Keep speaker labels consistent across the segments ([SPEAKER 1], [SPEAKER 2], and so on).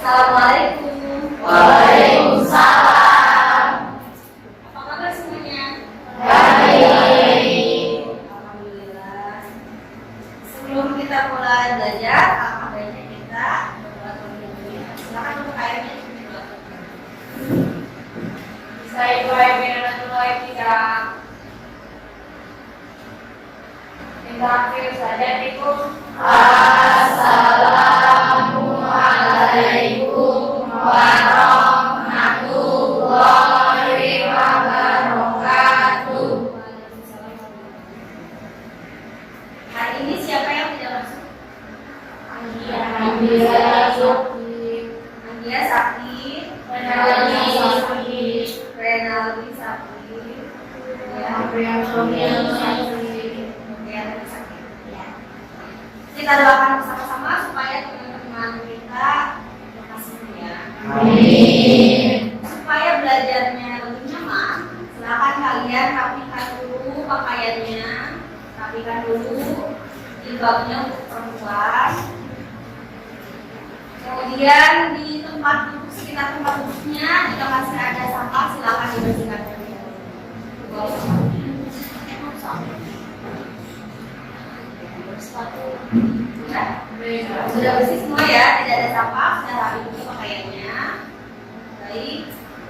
[SPEAKER 1] Assalamualaikum.
[SPEAKER 2] Waalaikumsalam.
[SPEAKER 1] Apa kabar semuanya?
[SPEAKER 2] Baik.
[SPEAKER 1] Alhamdulillah. Sebelum kita mulai belajar, alangkah baiknya kita berdoa terlebih dahulu. Silakan untuk airnya.
[SPEAKER 2] Bismillahirrahmanirrahim. Kita akhir saja itu. Assalamualaikum warahmatullahi wabarakatuh.
[SPEAKER 1] Hari ini siapa yang tidak masuk?
[SPEAKER 2] Anggia
[SPEAKER 1] sakit.
[SPEAKER 2] Renaldi sakit.
[SPEAKER 1] Renaldi sakit. Kita doakan bersama-sama supaya teman-teman kita lekas sembuh ya.
[SPEAKER 2] Amin.
[SPEAKER 1] Supaya belajarnya lebih nyaman, silakan kalian rapikan dulu pakaiannya, rapikan dulu jilbabnya untuk perempuan. Kemudian di tempat duduk, sekitar tempat duduknya, jika masih ada sampah silakan dibersihkan terlebih dahulu. Sudah bersih semua ya, tidak ada sampah, sudah rapi dulu pakaiannya. Baik,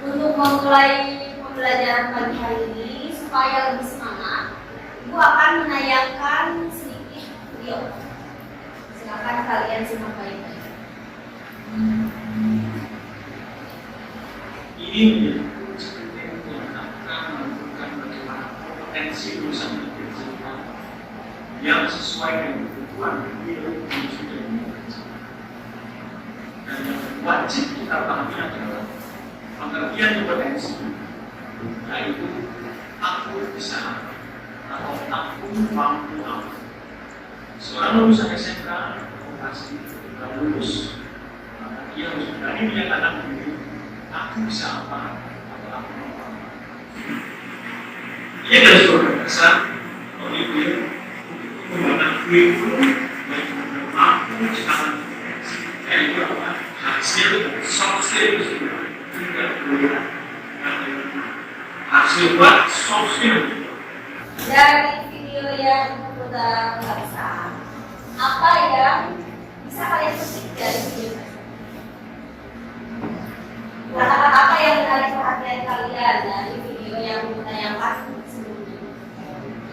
[SPEAKER 1] untuk memulai pembelajaran pagi hari ini supaya lebih semangat, Ibu akan menayangkan sedikit video. Silakan kalian simak baik-baik.
[SPEAKER 3] Ini menjadi kunci penting untuk menentukan bagaimana kompetensi urusan pendidikan yang sesuai dengan kebutuhan hidup yang sudah dimiliki. Dan yang wajib kita pahami adalah pengertian kompetensi, yaitu aku bisa atau aku mampu apa. Seorang lulusan SMK vokasi ketika lulus, maka dia harus berani menyatakan diri, aku bisa apa atau aku mampu apa. Dia dari sebuah dasar, kalau dia menggunakan kurikulum baik mampu ciptakan yaitu apa? Hasil soft skill itu tidak boleh hasil buat soft skill.
[SPEAKER 1] Dari video yang sudah baca, apa yang bisa kalian petik dari video tersebut? Kata-kata apa yang menarik perhatian kalian dari video yang ditayangkan sebelumnya?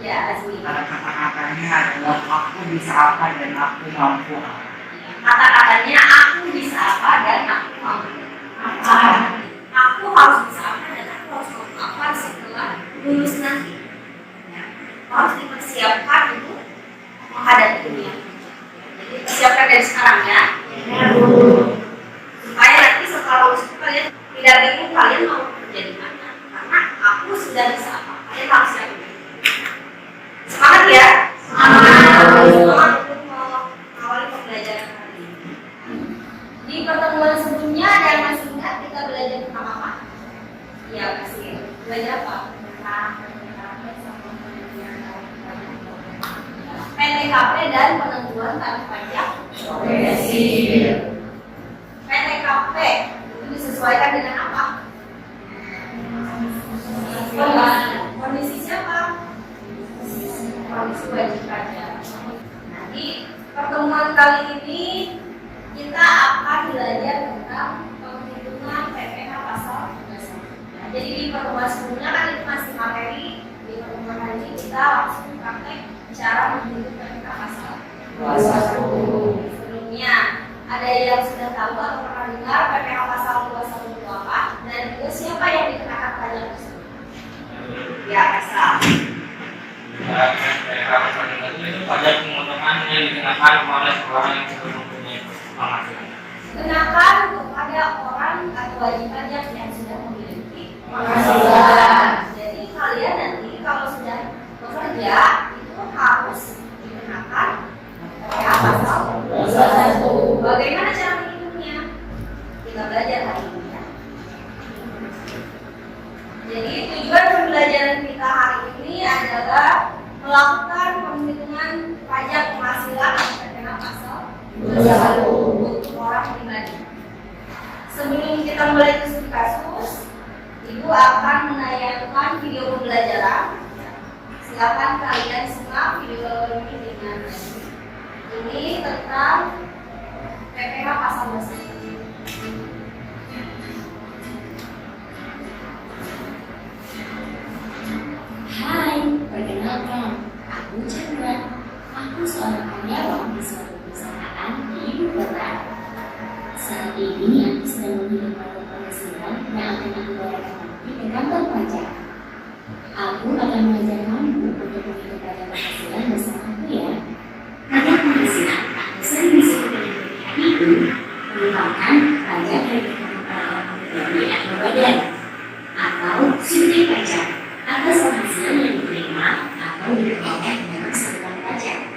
[SPEAKER 1] Ya, Azmi.
[SPEAKER 4] Kata-katanya adalah aku bisa apa dan aku mampu apa.
[SPEAKER 1] Kata-katanya aku bisa apa dan aku mampu apa. Aku harus bisa apa dan aku harus mampu apa setelah lulus nanti. Ya, harus dipersiapkan untuk menghadapi dunia. Jadi persiapkan dari sekarang ya. Supaya nanti setelah lulus itu kalian tidak bingung kalian mau kerja di mana. Karena aku sudah bisa apa. Kalian harus siap. Semangat ya. Semangat untuk mengawali pembelajaran hari ini. Di pertemuan sebelumnya ada yang masih ingat kita belajar tentang apa? Iya, masih belajar apa? PTKP dan penentuan tarif pajak progresif. PTKP itu disesuaikan dengan apa? Kondisi siapa? Kondisi wajib pajak. Nah, di pertemuan kali ini kita akan belajar tentang penghitungan PPh pasal 21. Nah, jadi di pertemuan sebelumnya kan itu masih materi. Di pertemuan hari ini kita langsung praktek cara menghitung PPh pasal 21. Sebelumnya ada yang sudah tahu atau pernah dengar PPh pasal 21 itu apa? Dan juga siapa yang dikenakan pajak tersebut? Ya, bisa.
[SPEAKER 5] Itu pajak pemotongan yang dikenakan oleh orang yang sudah mempunyai penghasilan.
[SPEAKER 1] Dikenakan kepada orang atau wajib pajak yang sudah memiliki penghasilan. Jadi kalian nanti kalau sudah bekerja itu harus dikenakan PPh pasal 21. Bagaimana cara menghitungnya? Kita belajar hari ini ya. Jadi tujuan pembelajaran kita hari ini adalah melakukan penghitungan pajak penghasilan PPh pasal 21 untuk orang pribadi. sebelum kita mulai diskusi kasus, Ibu akan menayangkan video pembelajaran. Silakan kalian simak video ini dengan baik. Ini tentang PPH pasal 21.
[SPEAKER 2] Hai, perkenalkan, aku Chandra. Aku seorang karyawan di suatu perusahaan di ibu kota. Saat ini aku sedang menghidupkan penghasilan yang akan aku bayarkan nanti ke kantor pajak. Aku akan mengajar kamu untuk menghitung pajak penghasilan bersamaku ya. Pajak penghasilan atau sering disebut dengan PPh itu merupakan pajak dari pribadi atau badan atau subjek pajak atas penghasilan yang diterima atau diperoleh dari satuan pajak.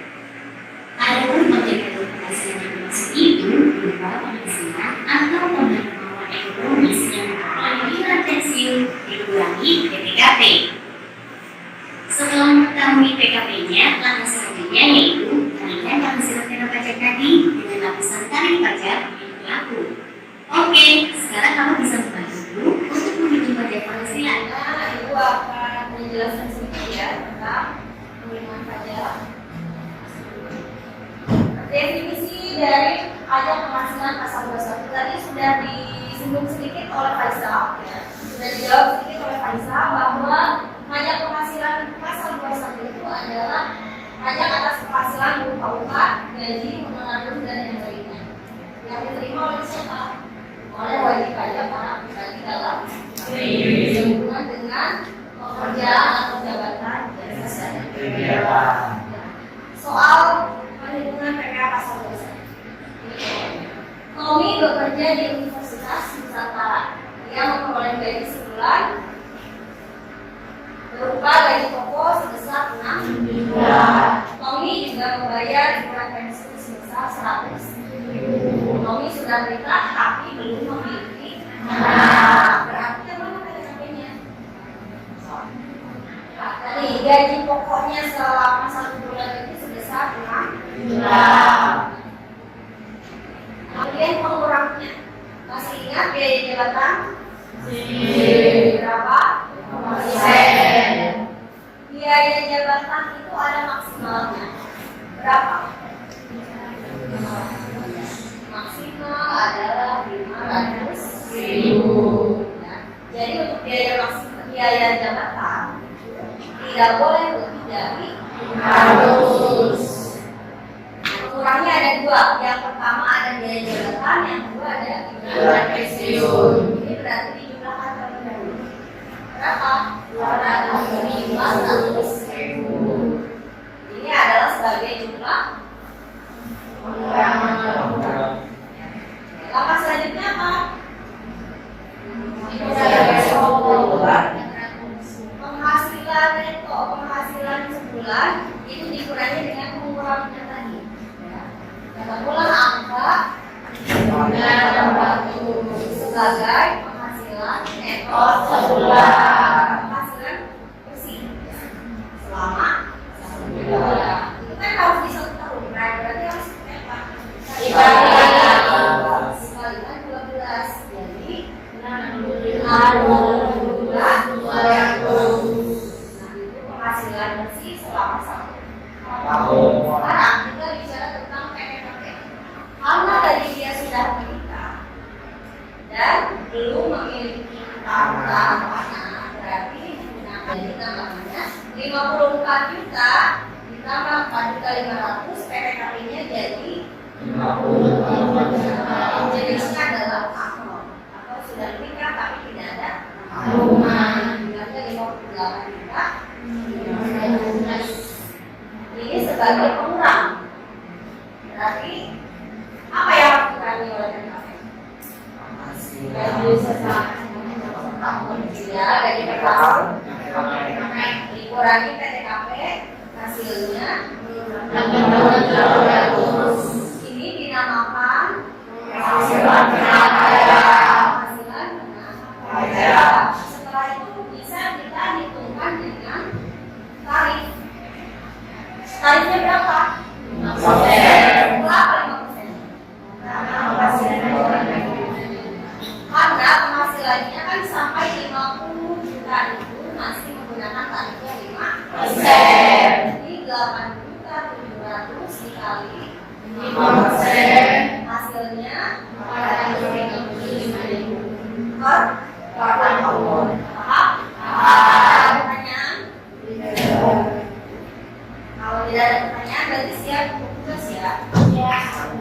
[SPEAKER 2] Adapun objek dari penghasilan yang dimaksud itu berupa penghasilan atau pengetahuan ekonomis yang diperoleh di luar pensiun dikurangi PPKP. Setelah mengetahui PKP-nya, langkah selanjutnya yaitu mengaitkan penghasilan kena pajak tadi dengan lapisan tarif pajak yang berlaku. Oke, sekarang kamu bisa membantuku untuk menghitung pajak penghasilan.
[SPEAKER 1] Nah, Ibu akan menjelaskan sedikit ya tentang penerimaan pajak. Definisi dari pajak penghasilan pasal 21 tadi sudah disinggung sedikit oleh Faisal, ya. Sudah dijawab sedikit oleh Faisal bahwa pajak penghasilan pasal 21 itu adalah pajak atas penghasilan berupa upah, gaji, honorar dan yang lainnya yang diterima oleh siapa? Oleh wajib pajak para pribadi dalam berhubungan dengan pekerjaan atau jabatan biasa. Soal perhitungan PPh pasal 21. Tommy bekerja di Universitas Nusantara. Dia memperoleh gaji sebulan berupa gaji pokok sebesar 6 juta. Tommy juga membayar iuran pensiun sebesar 100.000. Tommy sudah menikah tapi belum memiliki anak. Berarti yang mana PPh-nya? Tadi gaji pokoknya selama 1 bulan itu sebesar 6 juta. Kemudian pengurangnya, masih ingat biaya jabatan? Berapa? Biaya jabatan itu ada maksimalnya. Berapa? Maksimal adalah 500.000. Nah, jadi untuk biaya jabatan tidak boleh lebih dari 500. Kurangnya ada dua. Yang pertama ada biaya jabatan, yang kedua ada iuran pensiun. Ini berarti dijumlahkan terlebih dahulu. Berapa? 250.000. Ini adalah sebagai jumlah pengurangan. Langkah selanjutnya apa? Penghasilan neto, penghasilan sebulan itu dikurangi dengan pengurangan tadi. Katakanlah angka sebagai penghasilan neto sebulan, penghasilan bersih selama 1 bulan. Itu kan harus di 1 tahun, berarti harus apa? Dikalikan 12, jadi 62.200. Nah, itu penghasilan bersih selama 1 tahun. Sekarang kita bicara tentang PPKP. Karena tadi dia sudah menikah dan belum memiliki anak, berarti jadi tambahannya 54 juta ditambah 4 juta 500, PPKP-nya jadi 54 juta. Jenisnya adalah akron atau sudah menikah tapi tidak ada rumah. Jumlahnya 58 juta. Ini sebagai pengurang. Berarti apa yang harus dikurangi oleh PPKP? Gaji setahun, ya, gaji per tahun. Dikurangi PTKP, hasilnya 6.200. Ini dinamakan penghasilan pajak. Setelah itu bisa kita hitungkan dengan tarif. Tarifnya berapa? 5%. Kenapa 5%? Karena 5%. Hasilnya 435.000 per tahun. Paham? Pertanyaan? Kalau tidak ada pertanyaan berarti siap untuk tugas ya?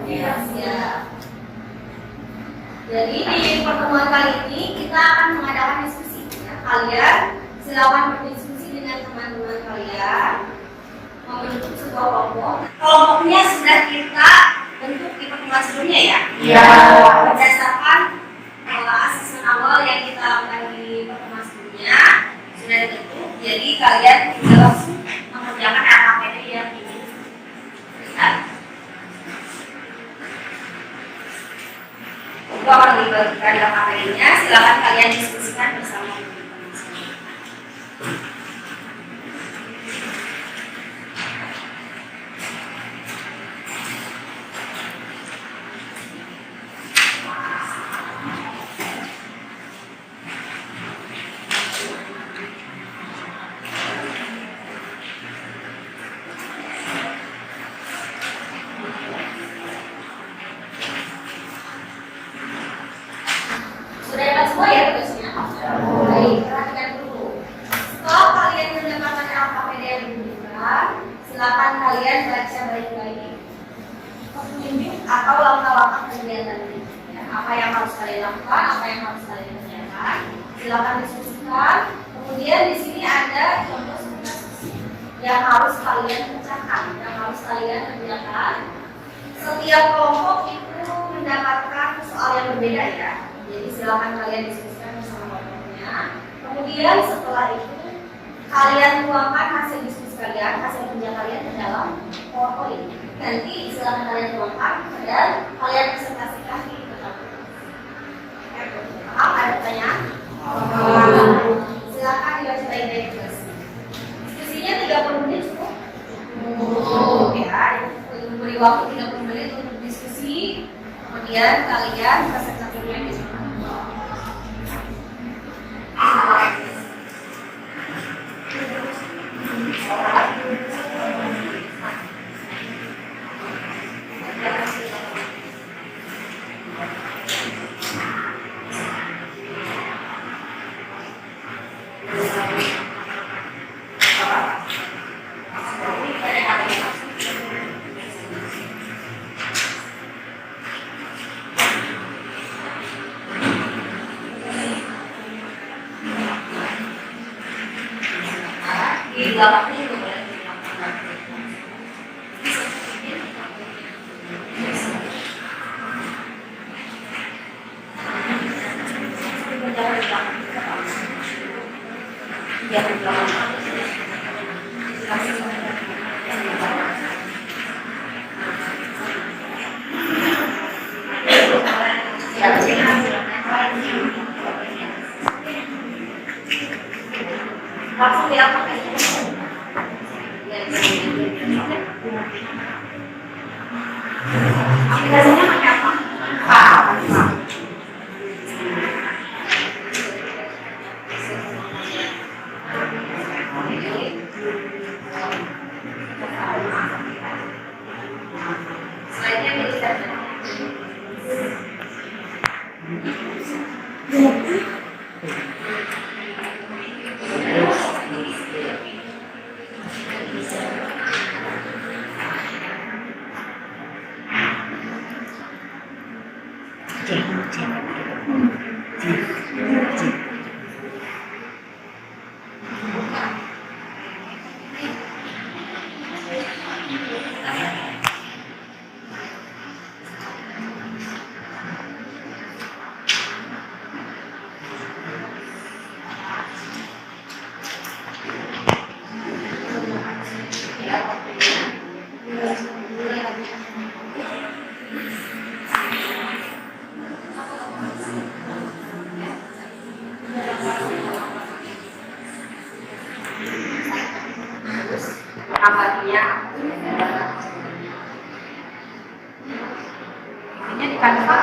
[SPEAKER 1] Ya, siap. Jadi di pertemuan kali ini kita akan mengadakan diskusi. Kalian silakan berdiskusi dengan teman-teman kalian, membentuk sebuah kelompok. Kelompoknya sudah kita bentuk di pertemuan sebelumnya ya? Iya. Berdasarkan asesmen awal yang kita lakukan di pertemuan sebelumnya sudah dibentuk. Jadi kalian tinggal langsung mengerjakan LKPD yang ini. Lihat. Itu akan dibagikan LKPD-nya. Silakan kalian diskusikan bersama teman-teman semua. Sudah dapat semua ya tugasnya? Baik, perhatikan dulu. Setelah kalian mendapatkan LKPD yang diberikan, silakan kalian baca baik-baik pembimbing atau langkah-langkah kegiatan ini. Ya, apa yang harus kalian lakukan, apa yang harus kalian kerjakan. Silakan diskusikan. Kemudian di sini ada contoh diskusi yang harus kalian pecahkan, yang harus kalian kerjakan. Setiap kelompok itu mendapatkan soal yang berbeda ya. Jadi silakan kalian diskusikan bersama kelompoknya. Kemudian setelah itu kalian tuangkan hasil diskusi kalian, hasil kerja kalian ke dalam PowerPoint. Nanti silakan kalian tuangkan dan kalian presentasikan di depan. Paham? Ada pertanyaan? Silakan dibaca baik-baik tugas. Diskusinya 30 menit cukup. Ya, beri waktu 30 menit untuk diskusi. Kemudian kalian presentasinya di depan. Di belakangnya juga boleh dilakukan. Langsung dilakukan. Aplikasinya pakai apa? Slide-nya bisa. Kabarnya ini di kanva.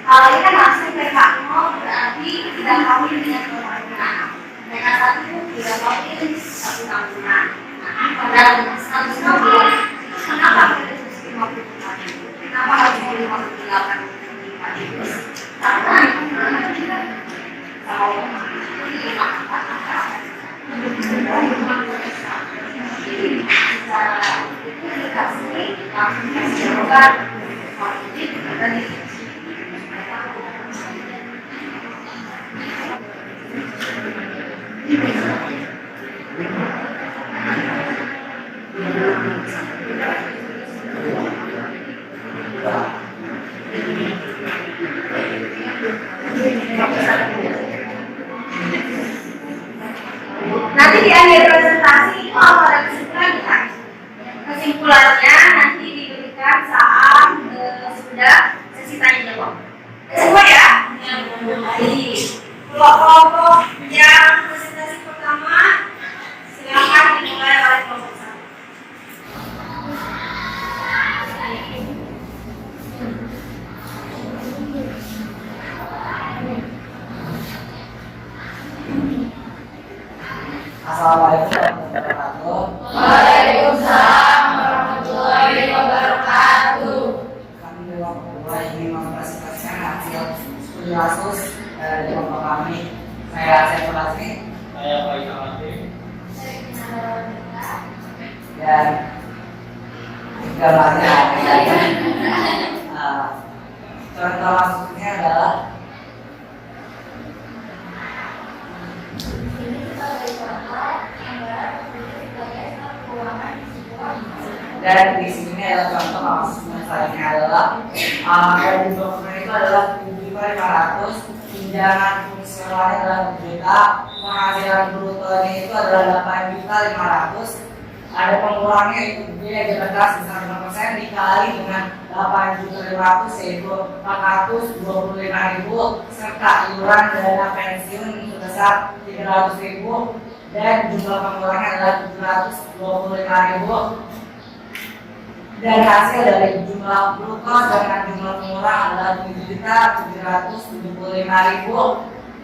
[SPEAKER 1] Kalau ini kan langsung PK 0 berarti tidak kawin dengan keluarga. PK 1 tidak kawin satu tahunan. Dan status kamu kenapa harus 54? Kenapa harus 58? Karena kalau nanti di akhir presentasi itu apa ada kesimpulannya? Kesimpulannya nanti diberikan saat sudah sesi tanya jawab. Semua ya? Jadi kelompok yang presentasi pertama silakan dimulai oleh kelompok 1.
[SPEAKER 4] Assalamualaikum warahmatullahi wabarakatuh.
[SPEAKER 2] Waalaikumsalam warahmatullahi wabarakatuh.
[SPEAKER 4] Kami dari kelompok 2 ingin mempresentasikan hasil studi kasus dari kelompok kami. Saya Saiful Azmi
[SPEAKER 5] Saya Faisal Azmi.
[SPEAKER 4] dan tiga lainnya. Contoh kasusnya adalah dan di sini adalah contoh kasus misalnya adalah gaji dokter itu adalah 7.500, tunjangan fungsionalnya adalah 7 juta, penghasilan brutonya itu adalah 8.500.000, ada pengurangnya itu biaya jelas besar 5% dikali dengan 8.500.000 yaitu 425.000 serta iuran dana pensiun sebesar 300.000 dan jumlah pengurangnya adalah 725.000 dan hasil dari jumlah bruto dengan jumlah pengurang adalah 7.775.000.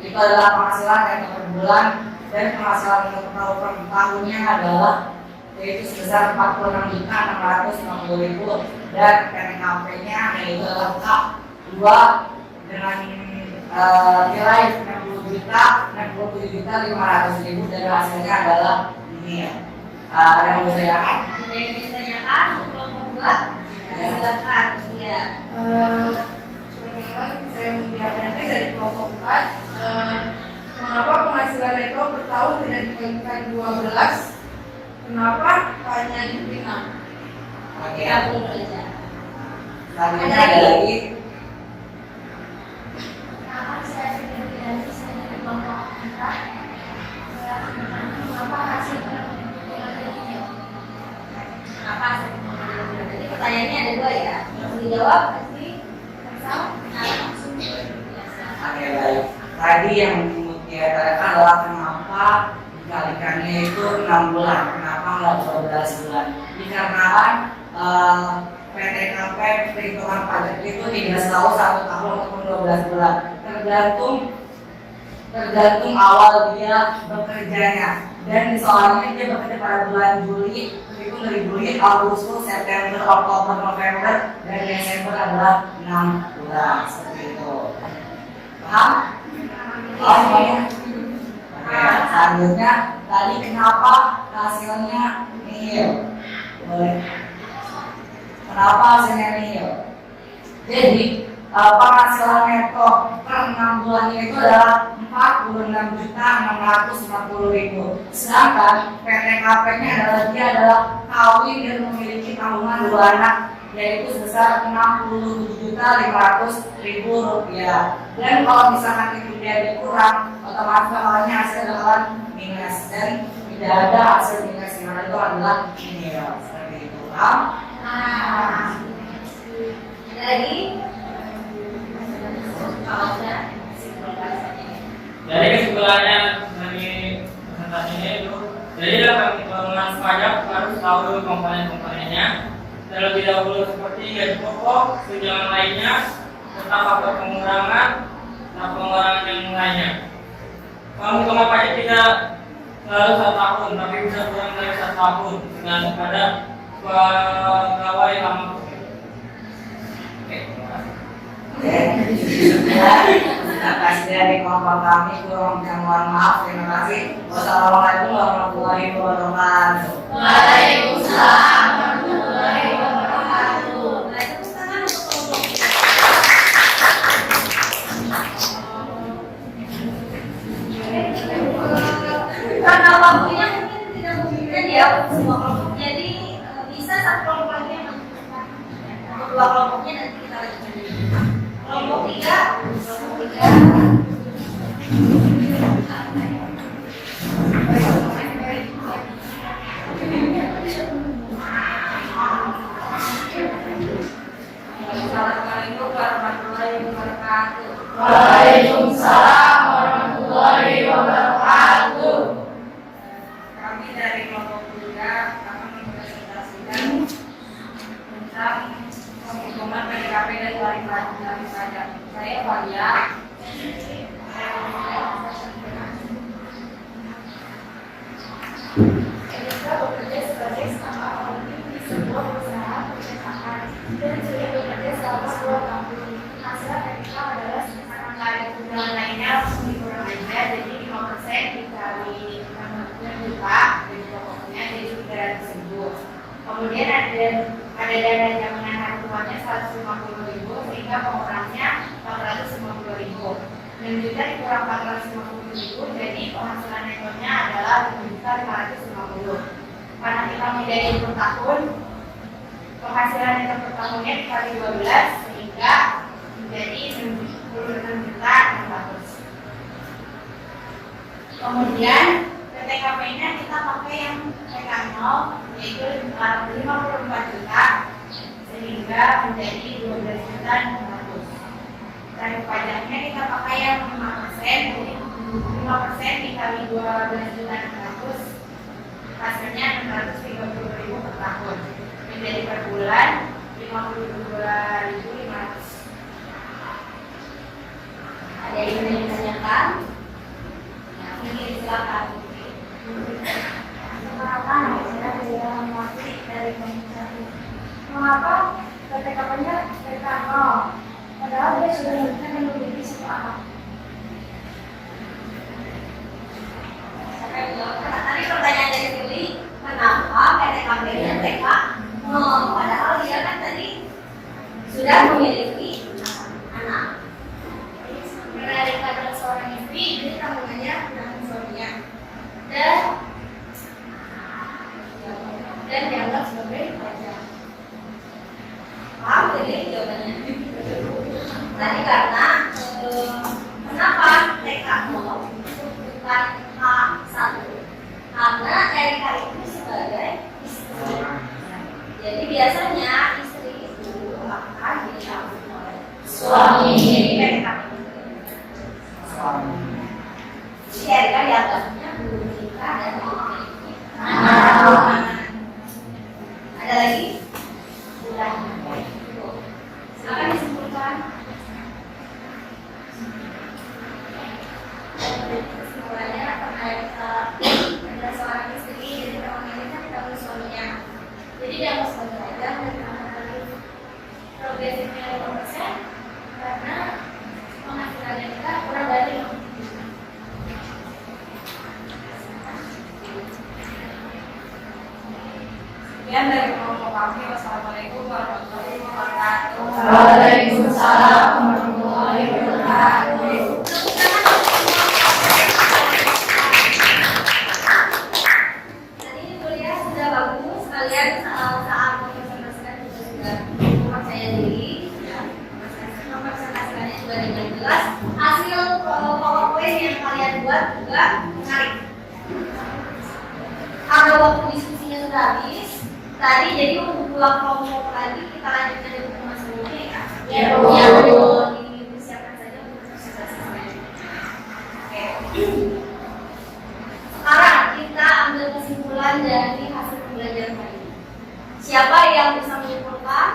[SPEAKER 4] Itu adalah penghasilan yang per bulan dan penghasilan untuk per tahunnya adalah yaitu sebesar 46.650.000 dan PNKP-nya yaitu adalah K2 dengan nilai 67.500.000 dan hasilnya adalah ini ya. Ada yang mau ditanyakan?
[SPEAKER 1] Ada yang ditanyakan kelompok 2? Silakan. Ya.
[SPEAKER 6] Saya menjawabnya dari kelompok 4. Mengapa penghasilan neto per tahun tidak diberikan 12? Kenapa hanya diberi 6?
[SPEAKER 4] Oke.
[SPEAKER 1] Ya, belum aja.
[SPEAKER 4] Selanjutnya ada lagi.
[SPEAKER 1] Kenapa bisa
[SPEAKER 4] tadi yang dia tanyakan adalah kenapa dikalikannya itu 6 bulan, kenapa nggak 12 bulan? Dikarenakan PTKP perhitungan pajak itu tidak selalu 1 tahun ataupun 12 bulan, tergantung awal dia bekerjanya. Dan soalnya dia bekerja pada bulan Juli, itu dari Juli, Agustus, September, Oktober, November, dan Desember adalah 6 bulan seperti itu. Paham? Paham semuanya? Oke, selanjutnya tadi kenapa hasilnya nihil? Boleh. Kenapa hasilnya nihil? Jadi penghasilan neto per 6 bulan itu adalah 46.650.000. Sedangkan PTKP-nya adalah kawin dan memiliki tanggungan 2 anak, yaitu sebesar 67.500.000 rupiah. Dan kalau misalkan itu dia dikurang, otomatis bakalannya hasil bakalan minus, dan tidak ada hasil minus yang ada itu adalah nihil. Seperti itu. Paham?
[SPEAKER 1] Lagi
[SPEAKER 5] Jadi kesimpulannya dari presentasi ini itu, jadi dalam pengelolaan pajak harus tahu dulu komponen-komponennya terlebih dahulu seperti gaji pokok, tunjangan lainnya, serta faktor pengurangan dan pengurangan yang lainnya. Penghitungan pajak tidak selalu 1 tahun, tapi bisa kurang dari 1 tahun dengan pada pegawai lama. Oke, terima kasih.
[SPEAKER 4] Terima kasih dari kelompok kami, kurang yang mohon maaf. Terima kasih. Wassalamualaikum warahmatullahi wabarakatuh.
[SPEAKER 2] Waalaikumsalam warahmatullahi wabarakatuh.
[SPEAKER 1] Karena waktunya mungkin tidak memungkinkan ya untuk semua kelompok, jadi bisa 1 kelompok lagi yang menentukan. Untuk 2 kelompoknya nanti kita lanjutkan. Kelompok 3. Assalamualaikum warahmatullahi wabarakatuh.
[SPEAKER 2] Waalaikumsalam warahmatullahi wabarakatuh.
[SPEAKER 1] Kami dari kelompok 3 akan mempresentasikan tentang penghitungan PDKP dan wajib pajak. Saya Valia. Saya bekerja sebagai staf akuntan di sebuah perusahaan percetakan dan sudah bekerja selama 10 tahun. Hasil PDK adalah karena ada tunjangan lainnya langsung dikurang aja, jadi 5% dikali 6 juta dari pokoknya jadi 300.000. Kemudian ada dana jaminan hari tuanya 150.000 sehingga pengurangnya 450.000. 6 juta dikurang 450.000 jadi penghasilan netonya adalah 5.550. Karena kita menjadi per tahun, penghasilan neto per tahunnya dikali 12 sehingga menjadi 66.600. Kemudian PTKP-nya kita pakai yang PK0 yaitu 54 juta sehingga menjadi 12.600. Tarif pajaknya kita pakai yang 5%, jadi 5% dikali 12.600 hasilnya 630.000 per tahun, menjadi per bulan 52.500. Ada yang ingin ditanyakan? Ini silakan.
[SPEAKER 7] Perkenalkan, saya Dewa Mawati dari Komisi 1. Mengapa PTKP-nya PK0? Padahal dia sudah menikah dan memiliki 1 anak.
[SPEAKER 1] Tadi pertanyaan dari Juli, kenapa PTKP-nya TK? Padahal dia kan tadi sudah memiliki anak. Karena Rika adalah seorang istri, jadi tanggungannya menanggung suaminya dan dianggap sebagai pajak. Paham jadi jawabannya? Tadi karena kenapa TK0 bukan H1? Karena TK itu sebagai istri. Jadi biasanya istri itu akan ditanggung oleh suami. Jadi TK itu. kesimpulannya karena kita adalah seorang istri, jadi orang ini kan kita harus suaminya. Jadi dia harus belajar dan mengenali progresifnya 5% karena penghasilannya kita kurang dari 5%.
[SPEAKER 6] Sekian dari kelompok kami. Wassalamualaikum warahmatullahi wabarakatuh.
[SPEAKER 7] Waalaikumsalam warahmatullahi wabarakatuh.
[SPEAKER 1] Tadi ini kuliah sudah bagus, kalian saat mempresentasikan juga sudah mempercaya diri, ya. Mempresentasikannya juga dengan jelas. Hasil PowerPoint yang kalian buat juga menarik. Karena waktu diskusinya sudah habis, tadi jadi untuk dua kelompok lagi kita lanjutkan di buku mas sebelumnya ya.
[SPEAKER 7] Ya,
[SPEAKER 1] Bu.
[SPEAKER 7] Bu.
[SPEAKER 1] Ya, betul. Dipersiapkan saja untuk presentasi selanjutnya. Oke. Sekarang kita ambil kesimpulan dari hasil pembelajaran hari ini. Siapa yang bisa menyimpulkan?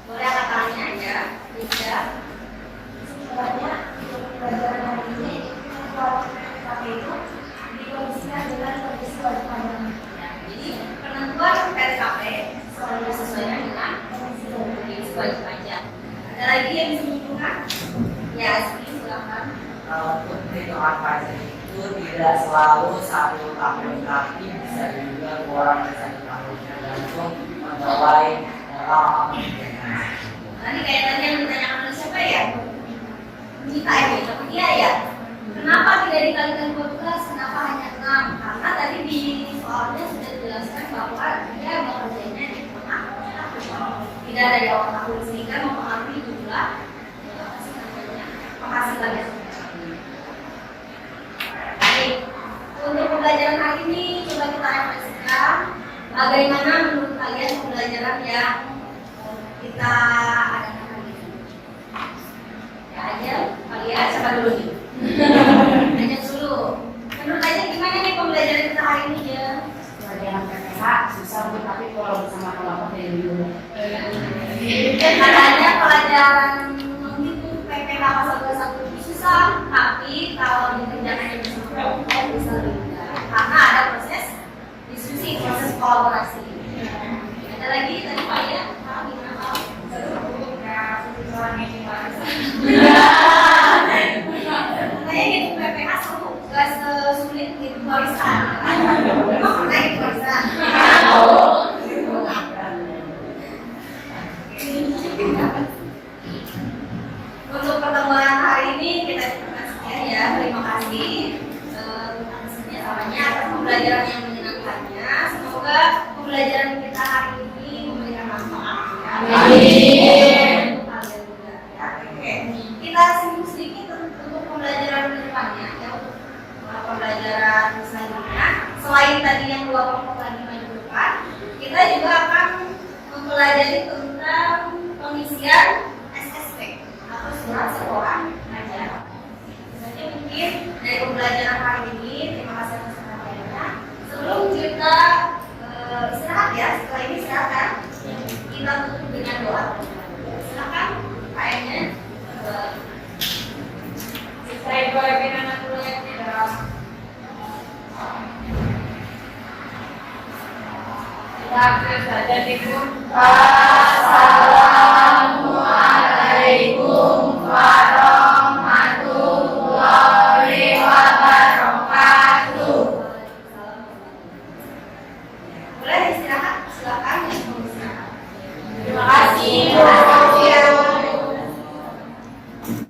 [SPEAKER 1] Boleh angkat tangannya aja. Bisa.
[SPEAKER 7] Kesimpulannya untuk pembelajaran hari ini kalau PPKP itu dikondisikan dengan kondisi wajib pajak.
[SPEAKER 1] Ya, jadi penentuan PTKP selalu disesuaikan dengan kondisi wajib pajak. Ada lagi yang bisa menyimpulkan? Ya, silakan.
[SPEAKER 4] Untuk perhitungan pajak itu tidak selalu 1 tahun, tapi bisa juga kurang dari 1 tahun, tergantung pegawai dalam
[SPEAKER 1] Tadi kayak tadi yang ditanyakan oleh siapa ya? Kita ya, tapi dia ya. Kenapa tidak dikalikan 12? Kenapa hanya 6? Karena tadi di soalnya sudah dijelaskan bahwa dia bekerjanya di tengah tahun. Tidak ada di awal tahun sehingga mempengaruhi jumlah penghasilannya. Baik, untuk pembelajaran hari ini coba kita refleksikan bagaimana menurut kalian pembelajaran yang kita adakan hari ini. Ya aja, kalian siapa dulu nih? Aja dulu. Menurut aja gimana nih pembelajaran kita hari ini ya?
[SPEAKER 2] Pelajaran PPH susah Bu, tapi kalau bersama kelompok dari dulu.
[SPEAKER 1] Katanya pelajaran menghitung PPH pasal 21 lebih susah, tapi kalau dikerjakan bersama kelompok bisa lebih mudah. Karena ada proses diskusi, proses kolaborasi. Ada lagi tadi Pak ya? Pak gimana Pak? Kayaknya gitu PPH seru, gak sesulit gitu barisan. Emang pernah gitu barisan? Untuk pertemuan hari ini kita cukupkan sekian ya. Terima kasih atas kerjasamanya, atas pembelajaran yang menyenangkannya. Semoga pembelajaran kita hari ini memberikan manfaat. Ya. Amin. Untuk kalian juga. Ya. Oke. Kita singgung sedikit untuk pembelajaran kedepannya. Ya, untuk pembelajaran selanjutnya. Selain tadi yang 2 kelompok lagi maju depan, kita juga akan mempelajari tentang pengisian SSP atau surat sekolah ajar. Jadi mungkin dari pembelajaran hari ini, terima kasih atas perhatiannya. Sebelum kita istirahat ya, setelah ini silakan kita tutup dengan doa. Silakan kayaknya
[SPEAKER 6] Saya boleh anak dulu yang tidak. Kita akhir saja di